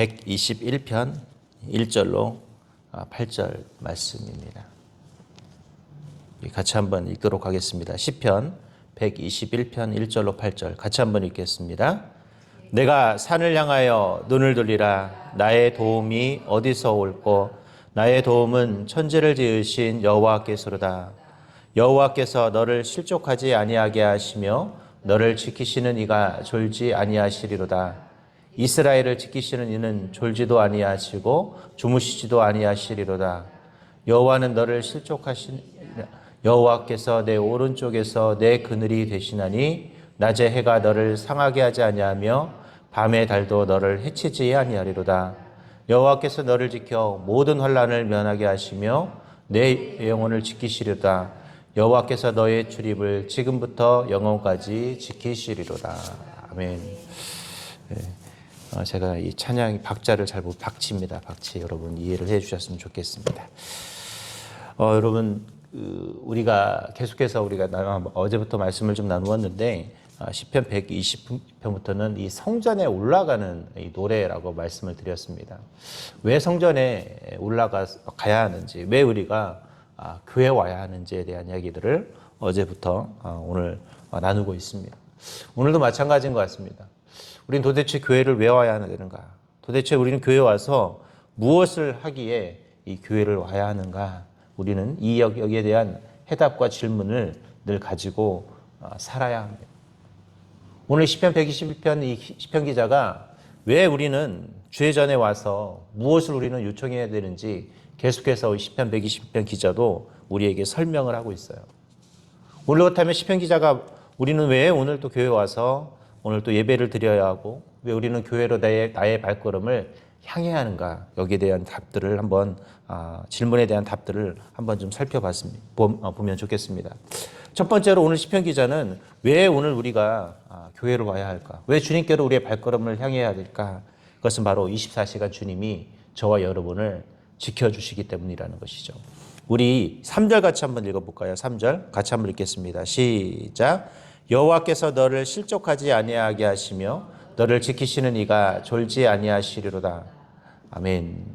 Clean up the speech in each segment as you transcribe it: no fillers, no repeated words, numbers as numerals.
121편 1절로 8절 말씀입니다. 같이 한번 읽도록 하겠습니다. 시편 121편 1절로 8절 같이 한번 읽겠습니다. 내가 산을 향하여 눈을 돌리라. 나의 도움이 어디서 올꼬? 나의 도움은 천지를 지으신 여호와께서로다. 여호와께서 너를 실족하지 아니하게 하시며 너를 지키시는 이가 졸지 아니하시리로다. 이스라엘을 지키시는 이는 졸지도 아니하시고 주무시지도 아니하시리로다. 여호와는 너를 실족하시니라. 여호와께서 내 오른쪽에서 내 그늘이 되시나니 낮에 해가 너를 상하게 하지 아니하며 밤의 달도 너를 해치지 아니하리로다. 여호와께서 너를 지켜 모든 환난을 면하게 하시며 내 영혼을 지키시리로다. 여호와께서 너의 출입을 지금부터 영원까지 지키시리로다. 아멘. 제가 이 찬양 박자를 잘 못 박치입니다. 박치 여러분 이해를 해주셨으면 좋겠습니다. 여러분 우리가 계속해서 어제부터 말씀을 좀 나누었는데 시편 120편부터는 이 성전에 올라가는 이 노래라고 말씀을 드렸습니다. 왜 성전에 올라가야 하는지, 왜 우리가 교회 와야 하는지에 대한 이야기들을 어제부터 오늘 나누고 있습니다. 오늘도 마찬가지인 것 같습니다. 우리는 도대체 교회를 왜 와야 하는가? 도대체 우리는 교회 와서 무엇을 하기에 이 교회를 와야 하는가? 우리는 여기에 대한 해답과 질문을 늘 가지고 살아야 합니다. 오늘 시편 121편 이 시편 기자가 왜 우리는 주의 전에 와서 무엇을 우리는 요청해야 되는지 계속해서 시편 120편 기자도 우리에게 설명을 하고 있어요. 오늘 그렇다면 시편 기자가 우리는 왜 오늘 또 교회 와서 오늘 또 예배를 드려야 하고 왜 우리는 교회로 나의 발걸음을 향해야 하는가? 여기에 대한 답들을 한번 질문에 대한 답들을 한번 좀 보면 좋겠습니다. 첫 번째로 오늘 시편 기자는 왜 오늘 우리가 교회로 와야 할까? 왜 주님께로 우리의 발걸음을 향해야 될까? 그것은 바로 24시간 주님이 저와 여러분을 지켜주시기 때문이라는 것이죠. 우리 3절 같이 한번 읽어볼까요? 3절 같이 한번 읽겠습니다. 시작. 여호와께서 너를 실족하지 아니하게 하시며 너를 지키시는 이가 졸지 아니하시리로다. 아멘.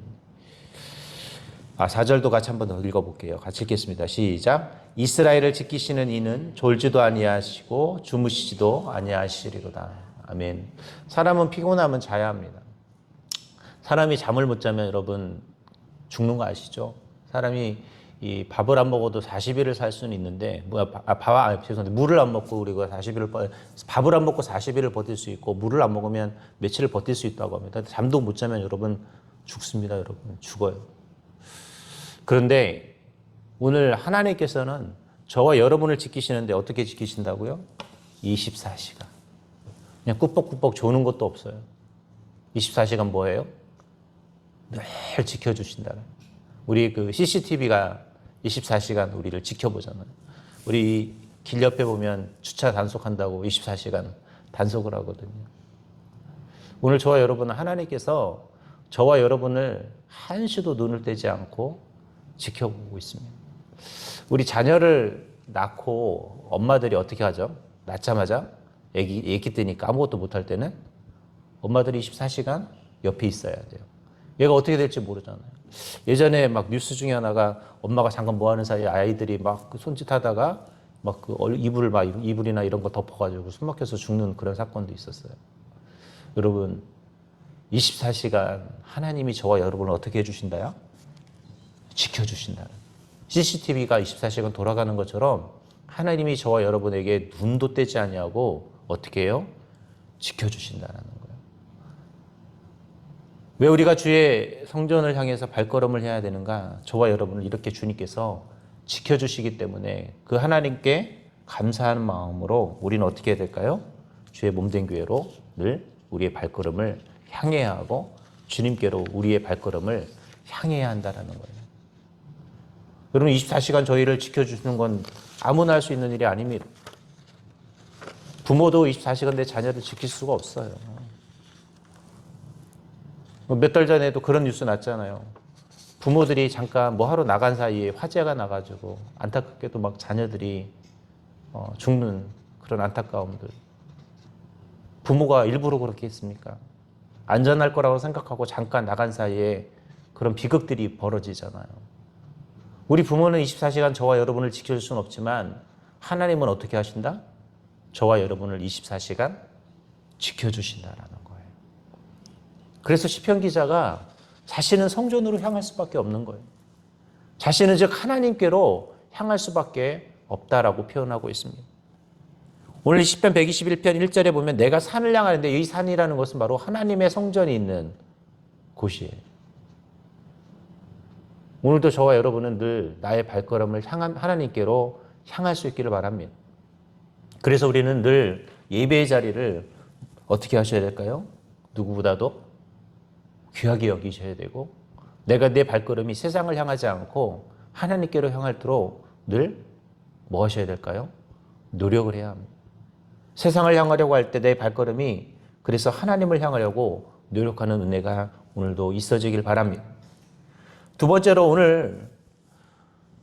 4절도 같이 한번 더 읽어볼게요. 같이 읽겠습니다. 시작. 이스라엘을 지키시는 이는 졸지도 아니하시고 주무시지도 아니하시리로다. 아멘. 사람은 피곤하면 자야 합니다. 사람이 잠을 못 자면 여러분 죽는 거 아시죠? 사람이 이 밥을 안 먹어도 40일을 살 수는 있는데 죄송한데 물을 안 먹고 우리가 40일을 밥을 안 먹고 40일을 버틸 수 있고 물을 안 먹으면 며칠을 버틸 수 있다고 합니다. 잠도 못 자면 여러분 죽습니다. 여러분 죽어요. 그런데 오늘 하나님께서는 저와 여러분을 지키시는데 어떻게 지키신다고요? 24시간. 그냥 꾸벅꾸벅 조는 것도 없어요. 24시간 뭐예요? 늘 지켜주신다는. 우리 그 CCTV가 24시간 우리를 지켜보잖아요. 우리 길 옆에 보면 주차 단속한다고 24시간 단속을 하거든요. 오늘 저와 여러분은 하나님께서 저와 여러분을 한시도 눈을 떼지 않고 지켜보고 있습니다. 우리 자녀를 낳고 엄마들이 어떻게 하죠? 낳자마자 애기 때니까 아무것도 못할 때는 엄마들이 24시간 옆에 있어야 돼요. 얘가 어떻게 될지 모르잖아요. 예전에 막 뉴스 중에 하나가 엄마가 잠깐 뭐 하는 사이에 아이들이 막 손짓하다가 막 그 이불이나 이런 거 덮어가지고 숨 막혀서 죽는 그런 사건도 있었어요. 여러분, 24시간 하나님이 저와 여러분을 어떻게 해주신다요? 지켜주신다. CCTV가 24시간 돌아가는 것처럼 하나님이 저와 여러분에게 눈도 떼지 아니하고 어떻게 해요? 지켜주신다는 거예요. 왜 우리가 주의 성전을 향해서 발걸음을 해야 되는가? 저와 여러분을 이렇게 주님께서 지켜주시기 때문에 그 하나님께 감사하는 마음으로 우리는 어떻게 해야 될까요? 주의 몸된 교회로 늘 우리의 발걸음을 향해야 하고 주님께로 우리의 발걸음을 향해야 한다는 거예요. 여러분 24시간 저희를 지켜주시는 건 아무나 할 수 있는 일이 아닙니다. 부모도 24시간 내 자녀를 지킬 수가 없어요. 몇 달 전에도 그런 뉴스 났잖아요. 부모들이 잠깐 뭐 하러 나간 사이에 화재가 나가지고 안타깝게도 막 자녀들이 죽는 그런 안타까움들. 부모가 일부러 그렇게 했습니까? 안전할 거라고 생각하고 잠깐 나간 사이에 그런 비극들이 벌어지잖아요. 우리 부모는 24시간 저와 여러분을 지켜줄 수는 없지만 하나님은 어떻게 하신다? 저와 여러분을 24시간 지켜주신다라는 거예요. 그래서 시편 기자가 자신은 성전으로 향할 수밖에 없는 거예요. 자신은 즉 하나님께로 향할 수밖에 없다라고 표현하고 있습니다. 오늘 시편 121편 1절에 보면 내가 산을 향하는데 이 산이라는 것은 바로 하나님의 성전이 있는 곳이에요. 오늘도 저와 여러분은 늘 나의 발걸음을 하나님께로 향할 수 있기를 바랍니다. 그래서 우리는 늘 예배의 자리를 어떻게 하셔야 될까요? 누구보다도 귀하게 여기셔야 되고 내가 내 발걸음이 세상을 향하지 않고 하나님께로 향할도록 늘 뭐 하셔야 될까요? 노력을 해야 합니다. 세상을 향하려고 할 때 내 발걸음이 그래서 하나님을 향하려고 노력하는 은혜가 오늘도 있어지길 바랍니다. 두 번째로 오늘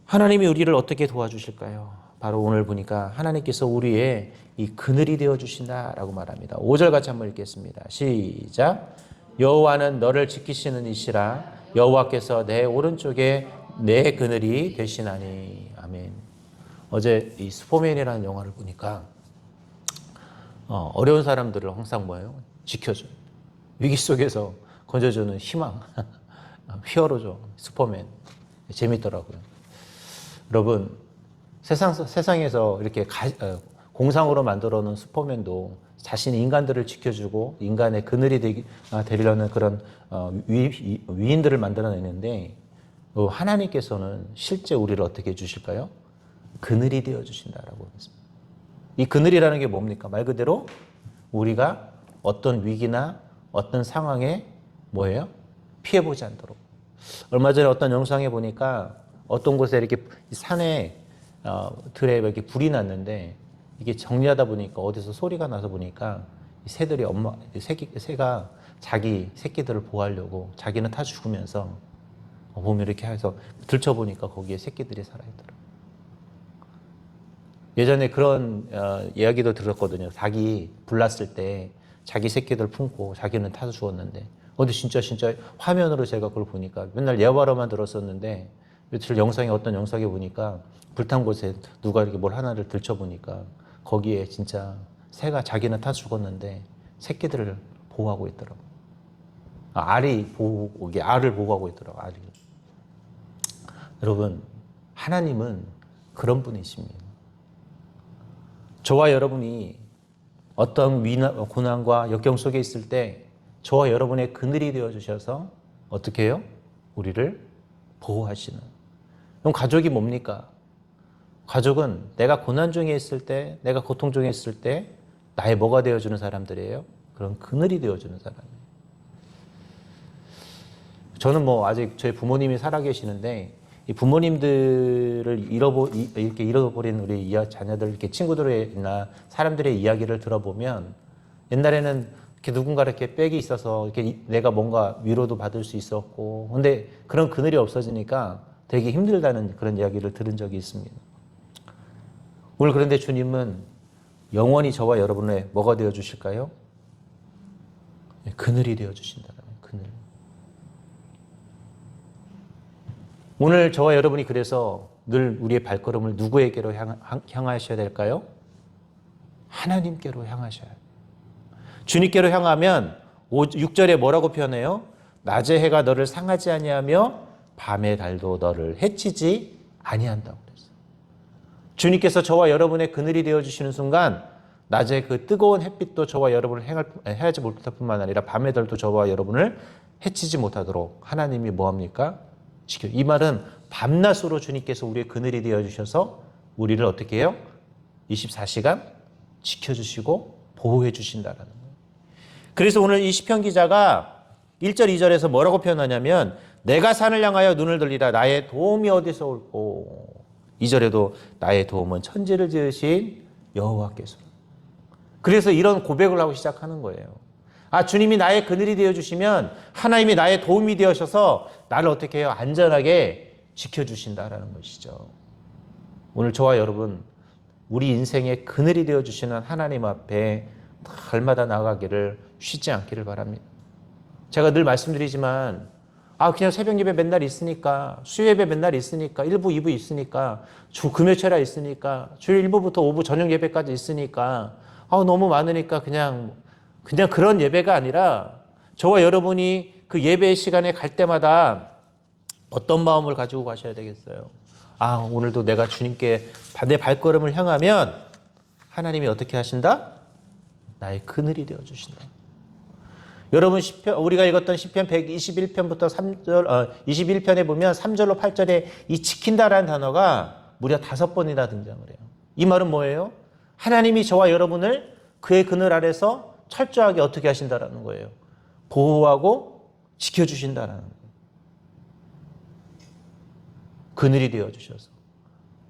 하나님이 우리를 어떻게 도와주실까요? 바로 오늘 보니까 하나님께서 우리의 이 그늘이 되어주신다라고 말합니다. 5절 같이 한번 읽겠습니다. 시작. 여호와는 너를 지키시는 이시라. 여호와께서 내 오른쪽에 내 그늘이 되시나니. 아멘. 어제 이 슈퍼맨이라는 영화를 보니까 어려운 사람들을 항상 뭐예요? 지켜줘요. 위기 속에서 건져주는 희망. 히어로죠. 슈퍼맨. 재밌더라고요. 여러분, 세상에서 이렇게 공상으로 만들어 놓은 슈퍼맨도 자신이 인간들을 지켜주고 인간의 그늘이 되려는 그런 위인들을 만들어내는데 하나님께서는 실제 우리를 어떻게 해주실까요? 그늘이 되어주신다라고 했습니다. 이 그늘이라는 게 뭡니까? 말 그대로 우리가 어떤 위기나 어떤 상황에 뭐예요? 피해보지 않도록. 얼마 전에 어떤 영상에 보니까 어떤 곳에 이렇게 산에 들에 이렇게 불이 났는데 이게 정리하다 보니까 어디서 소리가 나서 보니까 새들이 새가 자기 새끼들을 보호하려고 자기는 타 죽으면서 보면 이렇게 해서 들춰보니까 거기에 새끼들이 살아있더라고요. 예전에 그런 이야기도 들었거든요. 닭이 불났을 때 자기 새끼들 품고 자기는 타서 죽었는데 근데 진짜 화면으로 제가 그걸 보니까 맨날 예화로만 들었었는데 며칠 어떤 영상에 보니까 불탄 곳에 누가 이렇게 뭘 하나를 들춰보니까 거기에 진짜 새가 자기는 타서 죽었는데 새끼들을 보호하고 있더라고요. 알을 보호하고 있더라고요. 알이. 여러분, 하나님은 그런 분이십니다. 저와 여러분이 어떤 고난과 역경 속에 있을 때 저와 여러분의 그늘이 되어주셔서 어떻게 해요? 우리를 보호하시는. 그럼 가족이 뭡니까? 가족은 내가 고난 중에 있을 때, 내가 고통 중에 있을 때 나의 뭐가 되어주는 사람들이에요? 그런 그늘이 되어주는 사람이에요. 저는 아직 저희 부모님이 살아계시는데 이 부모님들을 이렇게 잃어버린 우리 자녀들, 이렇게 친구들이나 사람들의 이야기를 들어보면 옛날에는 이렇게 누군가 이렇게 백이 있어서 이렇게 내가 뭔가 위로도 받을 수 있었고, 근데 그런 그늘이 없어지니까 되게 힘들다는 그런 이야기를 들은 적이 있습니다. 오늘 그런데 주님은 영원히 저와 여러분의 뭐가 되어 주실까요? 그늘이 되어 주신다는 그늘. 오늘 저와 여러분이 그래서 늘 우리의 발걸음을 누구에게로 향하셔야 될까요? 하나님께로 향하셔야 돼요. 주님께로 향하면 6절에 뭐라고 표현해요? 낮의 해가 너를 상하지 아니하며 밤의 달도 너를 해치지 아니한다고 그랬어요. 주님께서 저와 여러분의 그늘이 되어주시는 순간 낮에 그 뜨거운 햇빛도 저와 여러분을 해하지 못할 뿐만 아니라 밤의 달도 저와 여러분을 해치지 못하도록 하나님이 뭐합니까? 이 말은 밤낮으로 주님께서 우리의 그늘이 되어주셔서 우리를 어떻게 해요? 24시간 지켜주시고 보호해 주신다는 거예요. 그래서 오늘 이 시편 기자가 1절 2절에서 뭐라고 표현하냐면 내가 산을 향하여 눈을 들리라 나의 도움이 어디서 올꼬. 2절에도 나의 도움은 천지를 지으신 여호와께서. 그래서 이런 고백을 하고 시작하는 거예요. 주님이 나의 그늘이 되어주시면 하나님이 나의 도움이 되어셔서 나를 어떻게 해요? 안전하게 지켜주신다라는 것이죠. 오늘 저와 여러분 우리 인생의 그늘이 되어주시는 하나님 앞에 날마다 나아가기를 쉬지 않기를 바랍니다. 제가 늘 말씀드리지만 그냥 새벽 예배 맨날 있으니까, 수요 예배 맨날 있으니까, 1부, 2부 있으니까, 주 금요철야 있으니까, 주일 1부부터 5부 저녁 예배까지 있으니까, 너무 많으니까 그냥 그런 예배가 아니라 저와 여러분이 그 예배 시간에 갈 때마다 어떤 마음을 가지고 가셔야 되겠어요? 오늘도 내가 주님께 내 발걸음을 향하면 하나님이 어떻게 하신다? 나의 그늘이 되어 주신다. 여러분 우리가 읽었던 시편 121편부터 3절 21편에 보면 3절로 8절에 이 지킨다라는 단어가 무려 5번이나 등장을 해요. 이 말은 뭐예요? 하나님이 저와 여러분을 그의 그늘 아래서 철저하게 어떻게 하신다라는 거예요. 보호하고 지켜주신다라는 거예요. 그늘이 되어 주셔서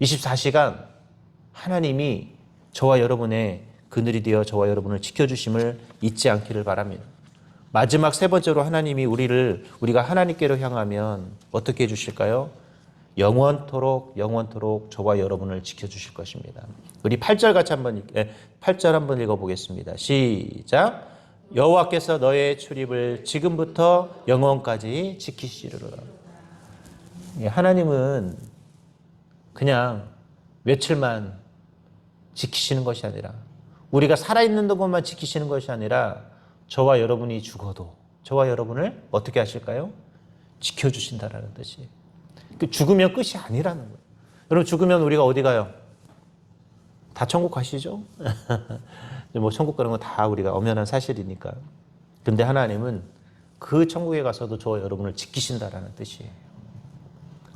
24시간 하나님이 저와 여러분의 그늘이 되어 저와 여러분을 지켜주심을 잊지 않기를 바랍니다. 마지막 세 번째로 하나님이 우리가 하나님께로 향하면 어떻게 해주실까요? 영원토록 저와 여러분을 지켜주실 것입니다. 우리 8절 한번 읽어보겠습니다. 시작. 여호와께서 너의 출입을 지금부터 영원까지 지키시리로다. 하나님은 그냥 며칠만 지키시는 것이 아니라, 우리가 살아있는 동안만 지키시는 것이 아니라 저와 여러분이 죽어도 저와 여러분을 어떻게 하실까요? 지켜주신다라는 뜻이에요. 죽으면 끝이 아니라는 거예요. 여러분 죽으면 우리가 어디 가요? 다 천국 가시죠? 뭐 천국 가는 건 다 우리가 엄연한 사실이니까. 근데 하나님은 그 천국에 가서도 저와 여러분을 지키신다라는 뜻이에요.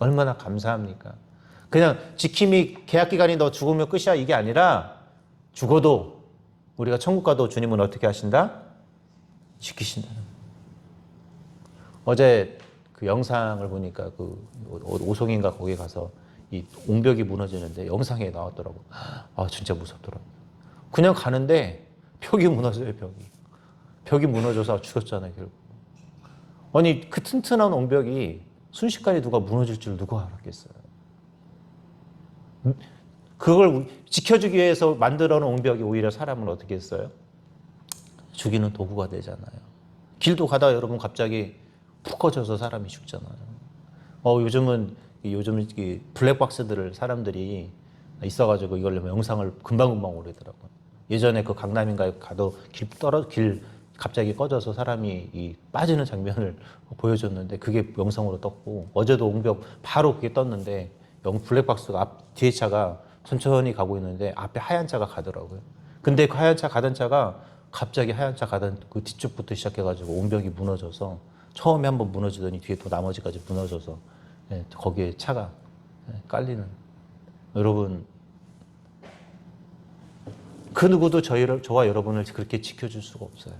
얼마나 감사합니까? 그냥 지킴이 계약기간이 너 죽으면 끝이야 이게 아니라 죽어도 우리가 천국 가도 주님은 어떻게 하신다? 지키신다. 어제 그 영상을 보니까 그 오송인가 거기 가서 이 옹벽이 무너지는데 영상에 나왔더라고. 진짜 무섭더라고. 그냥 가는데 벽이 무너져요, 벽이 무너져서 죽었잖아요, 결국. 아니 그 튼튼한 옹벽이 순식간에 누가 무너질 줄 누가 알았겠어요. 그걸 지켜주기 위해서 만들어 놓은 옹벽이 오히려 사람을 어떻게 했어요? 죽이는 도구가 되잖아요. 길도 가다가 여러분 갑자기 푹 꺼져서 사람이 죽잖아요. 요즘 블랙박스들을 사람들이 있어가지고 이걸 영상을 금방금방 오르더라고요. 예전에 그 강남인가에 가도 길 갑자기 꺼져서 사람이 빠지는 장면을 보여줬는데 그게 영상으로 떴고, 어제도 옹벽 바로 그게 떴는데 블랙박스가 뒤에 차가 천천히 가고 있는데 앞에 하얀 차가 가더라고요. 근데 그 하얀 차 가던 차가 갑자기 하얀 차 가던 그 뒤쪽부터 시작해가지고 옹벽이 무너져서 처음에 한번 무너지더니 뒤에 또 나머지까지 무너져서 거기에 차가 깔리는. 여러분 그 누구도 저와 여러분을 그렇게 지켜줄 수가 없어요.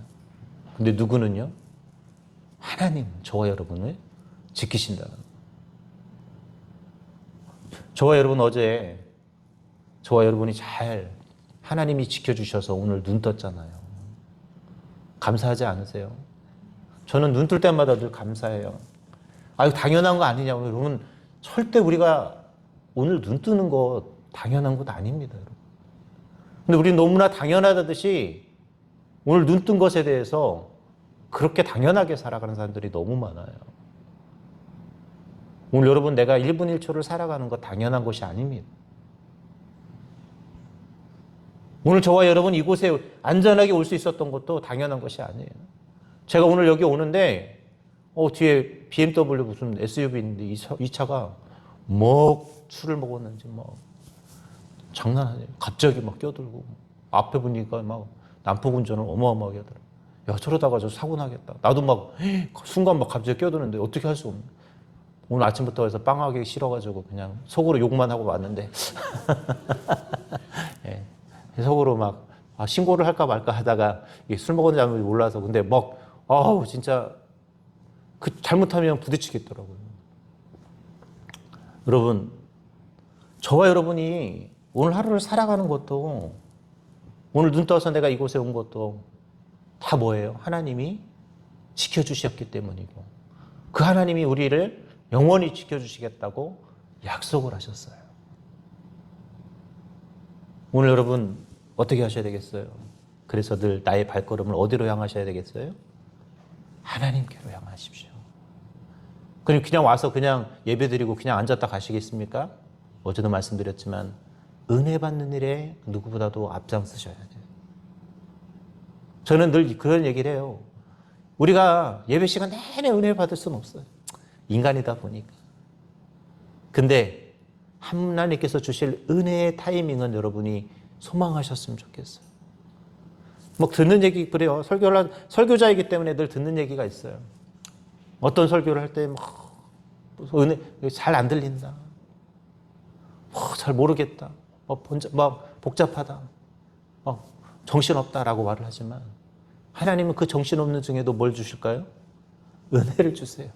근데 누구는요? 하나님 저와 여러분을 지키신다는 거예요. 저와 여러분 어제 저와 여러분이 잘 하나님이 지켜주셔서 오늘 눈 떴잖아요. 감사하지 않으세요? 저는 눈 뜰 때마다 늘 감사해요. 당연한 거 아니냐고. 여러분 절대 우리가 오늘 눈 뜨는 거 당연한 것 아닙니다. 여러분. 근데 우리 너무나 당연하다듯이 오늘 눈 뜬 것에 대해서 그렇게 당연하게 살아가는 사람들이 너무 많아요. 오늘 여러분 내가 1분 1초를 살아가는 거 당연한 것이 아닙니다. 오늘 저와 여러분 이곳에 안전하게 올 수 있었던 것도 당연한 것이 아니에요. 제가 오늘 여기 오는데 뒤에 BMW 무슨 SUV 있는데 이 차가 술을 먹었는지 장난 아니에요. 갑자기 껴들고 앞에 보니까 난폭 운전을 어마어마하게 하더라고요. 야 저러다가 저 사고 나겠다. 나도 순간 갑자기 껴드는데 어떻게 할 수 없네. 오늘 아침부터 해서 빵하기 싫어가지고 그냥 속으로 욕만 하고 왔는데 예. 속으로 신고를 할까 말까 하다가 술 먹었는지 안 먹었는지 몰라서 근데 진짜 잘못하면 부딪히겠더라고요. 여러분 저와 여러분이 오늘 하루를 살아가는 것도, 오늘 눈 떠서 내가 이곳에 온 것도 다 뭐예요? 하나님이 지켜주셨기 때문이고, 그 하나님이 우리를 영원히 지켜주시겠다고 약속을 하셨어요. 오늘 여러분 어떻게 하셔야 되겠어요? 그래서 늘 나의 발걸음을 어디로 향하셔야 되겠어요? 하나님께로 향하십시오. 그럼 그냥 와서 그냥 예배드리고 그냥 앉았다 가시겠습니까? 어제도 말씀드렸지만 은혜 받는 일에 누구보다도 앞장서셔야 돼요. 저는 늘 그런 얘기를 해요. 우리가 예배 시간 내내 은혜를 받을 수는 없어요. 인간이다 보니까. 근데 하나님께서 주실 은혜의 타이밍은 여러분이 소망하셨으면 좋겠어요. 뭐 듣는 얘기 그래요. 설교자이기 때문에 늘 듣는 얘기가 있어요. 어떤 설교를 할 때 막 은혜 잘 안 들린다. 잘 모르겠다. 막 복잡하다. 정신없다라고 말을 하지만 하나님은 그 정신없는 중에도 뭘 주실까요? 은혜를 주세요.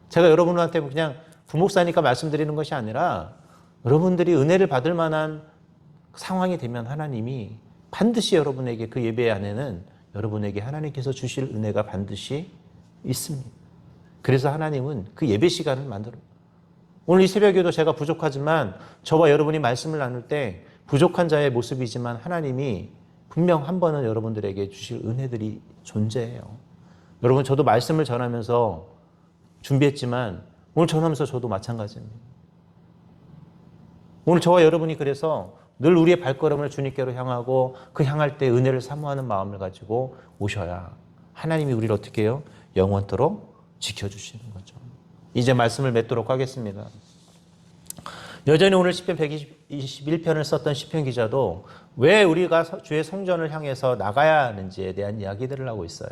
제가 여러분한테 그냥 부목사니까 말씀드리는 것이 아니라 여러분들이 은혜를 받을 만한 상황이 되면 하나님이 반드시 여러분에게 그 예배 안에는 여러분에게 하나님께서 주실 은혜가 반드시 있습니다. 그래서 하나님은 그 예배 시간을 만들어요. 오늘 이 새벽에도 제가 부족하지만 저와 여러분이 말씀을 나눌 때 부족한 자의 모습이지만 하나님이 분명 한 번은 여러분들에게 주실 은혜들이 존재해요. 여러분 저도 말씀을 전하면서 준비했지만 오늘 전하면서 저도 마찬가지입니다. 오늘 저와 여러분이 그래서 늘 우리의 발걸음을 주님께로 향하고 그 향할 때 은혜를 사모하는 마음을 가지고 오셔야 하나님이 우리를 어떻게 해요? 영원토록 지켜주시는 거죠. 이제 말씀을 맺도록 하겠습니다. 여전히 오늘 시편 121편을 썼던 시편 기자도 왜 우리가 주의 성전을 향해서 나가야 하는지에 대한 이야기들을 하고 있어요.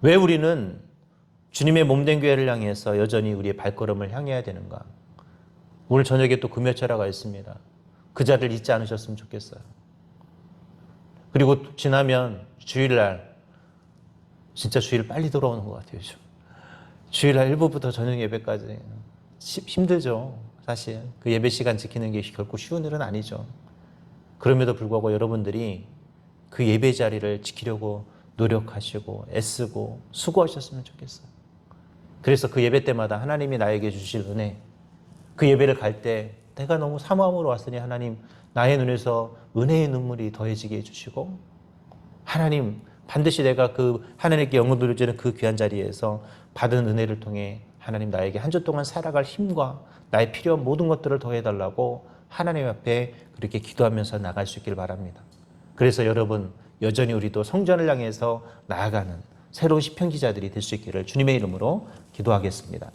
왜 우리는 주님의 몸된 교회를 향해서 여전히 우리의 발걸음을 향해야 되는가? 오늘 저녁에 또 금요철야가 있습니다. 그 자리를 잊지 않으셨으면 좋겠어요. 그리고 지나면 주일날 진짜 주일 빨리 돌아오는 것 같아요. 요즘. 주일날 1부부터 저녁 예배까지 힘들죠. 사실 그 예배 시간 지키는 게 결코 쉬운 일은 아니죠. 그럼에도 불구하고 여러분들이 그 예배 자리를 지키려고 노력하시고 애쓰고 수고하셨으면 좋겠어요. 그래서 그 예배 때마다 하나님이 나에게 주실 은혜, 그 예배를 갈 때 내가 너무 사모함으로 왔으니 하나님 나의 눈에서 은혜의 눈물이 더해지게 해주시고 하나님 반드시 내가 그 하나님께 영광 돌려주는 그 귀한 자리에서 받은 은혜를 통해 하나님 나에게 한 주 동안 살아갈 힘과 나의 필요한 모든 것들을 더해달라고 하나님 앞에 그렇게 기도하면서 나갈 수 있길 바랍니다. 그래서 여러분 여전히 우리도 성전을 향해서 나아가는 새로운 시편 기자들이 될 수 있기를 주님의 이름으로 기도하겠습니다.